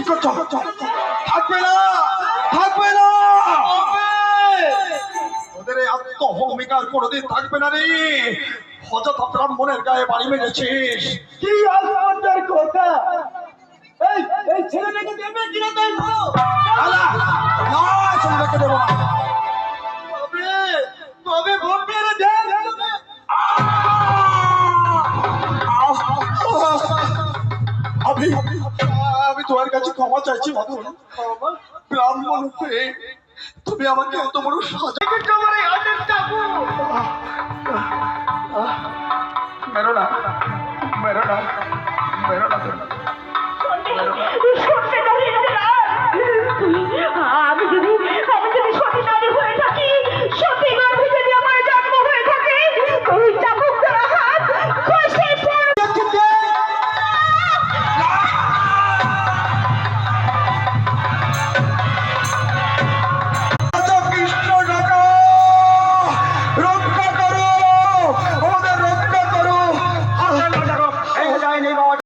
করছো? থাকবে না, থাকবে না। ওদের এই আত্মহমিকার কোনোদিন থাকবে না রে। অযথা ব্রাহ্মণের গায়ে বাড়ি মেরেছিস। কি আজকের কথা? এই এই ছেলেটাকে দেবে কিনা তাই বলো। না, না, ছেলেটাকে দেবো না। তবে তবে ভোট মেরে দেন। আমি আমি তোমার কাছে ক্ষমা চাইছি মদন। ব্রাহ্মণ হয়ে তুমি আমাকে এত বড় সাজা। তোমার এই হাতের চাকু